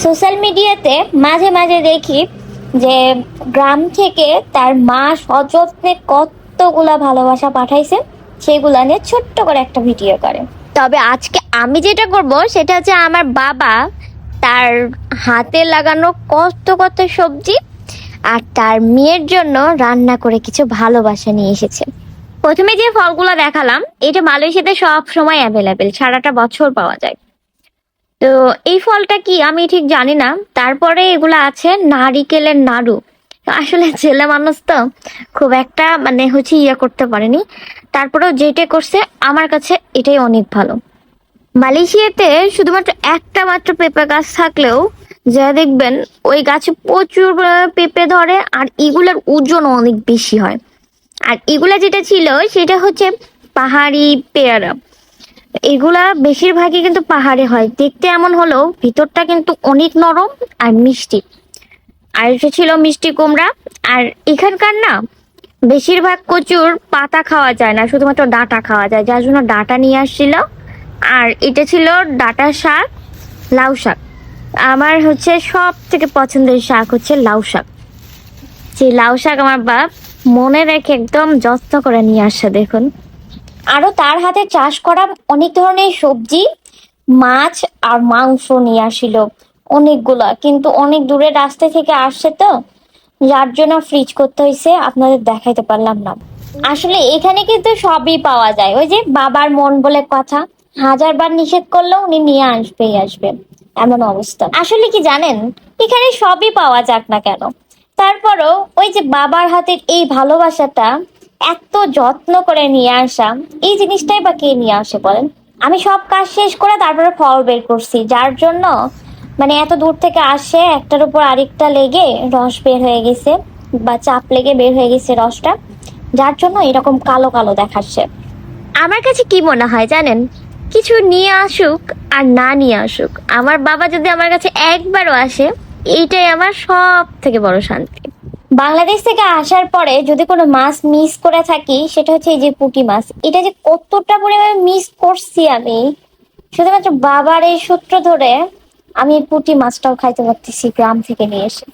Social মিডিয়াতে মাঝে মাঝে দেখি যে গ্রাম থেকে তার মা সযত্নে কতগুলা ভালোবাসা পাঠাইছে, সেগুলা নিয়ে ছোট্ট করে একটা ভিডিও করে। তবে আজকে আমি যেটা করব সেটা হচ্ছে আমার বাবা তার হাতে লাগানো কত কত সবজি আর তার মেয়ের জন্য রান্না করে কিছু ভালোবাসা নিয়ে এসেছে। প্রথমে যে ফলগুলো দেখালাম, এটা মালয়েশিয়াতে সব সময় অ্যাভেলেবেল, সারাটা বছর পাওয়া যায়। তো এই ফলটা কি আমি ঠিক জানি না। তারপরে এগুলো আছে নারিকেলের নাড়ু। আসলে ছেলে মানুষ তো খুব একটা করতে পারেনি। তারপরেও যেটা করছে আমার কাছে এটাই অনেক ভালো। মালয়েশিয়াতে শুধুমাত্র একটা মাত্র পেঁপে গাছ থাকলেও যা দেখবেন ওই গাছে প্রচুর পেঁপে ধরে, আর এগুলোর ওজন অনেক বেশি হয়। আর এগুলা যেটা ছিল সেটা হচ্ছে পাহাড়ি পেয়ারা। এগুলা বেশিরভাগই কিন্তু পাহাড়ে হয়, দেখতে এমন হলেও ভিতরটা কিন্তু অনেক নরম আর মিষ্টি। আর এটা ছিল মিষ্টি কুমড়া। আর এখানকার না বেশিরভাগ কচুর পাতা খাওয়া যায় না, শুধুমাত্র ডাঁটা খাওয়া যায়, যার জন্য ডাঁটা নিয়ে আসছিল। আর এটা ছিল ডাঁটা শাক, লাউ শাক। আমার হচ্ছে সব থেকে পছন্দের শাক হচ্ছে লাউ শাক। যে লাউ শাক আমার বাপ মনে রেখে একদম যত্ন করে নিয়ে আসছে দেখুন। আরো তার হাতে চাষ করা অনেক ধরনের সবজি, মাছ আর মাংস নিয়ে আসিল অনেকগুলা, কিন্তু অনেক দূরের রাস্তা থেকে আসছে তো, যার জন্য ফ্রিজ করতে হয়েছে, আপনাদের দেখাইতে পারলাম না। আসলে এখানে কিন্তু সবই পাওয়া যায়, ওই যে বাবার মন বলে কথা, হাজারবার নিষেধ করলেও উনি নিয়ে আসবেই আসবে, এমন অবস্থা। আসলে কি জানেন, এখানে সবই পাওয়া যাক না কেন, তারপরও ওই যে বাবার হাতের এই ভালোবাসাটা, এত যত্ন করে নিয়ে আসা, এই জিনিসটাই বা কে নিয়ে আসে বলেন। আমি সব কাজ শেষ করে তারপরে ফল বের করছি, যার জন্য এত দূর থেকে আসে, একটার উপর আরেকটা লেগে রস বের হয়ে গেছে, বা চাপ লেগে বের হয়ে গেছে রসটা, যার জন্য এরকম কালো কালো দেখাচ্ছে। আমার কাছে কি মনে হয় জানেন, কিছু নিয়ে আসুক আর না নিয়ে আসুক, আমার বাবা যদি আমার কাছে একবারও আসে, এইটাই আমার সব থেকে বড় শান্তি। বাংলাদেশ থেকে আসার পরে যদি কোনো মাছ মিস করে থাকি, সেটা হচ্ছে এই যে পুঁটি মাছ। এটা যে কতটা পরিমাণে মিস করছি আমি, শুধুমাত্র বাবার এই সূত্র ধরে আমি পুঁটি মাছটাও খাইতে পারতেছি গ্রাম থেকে নিয়ে এসে।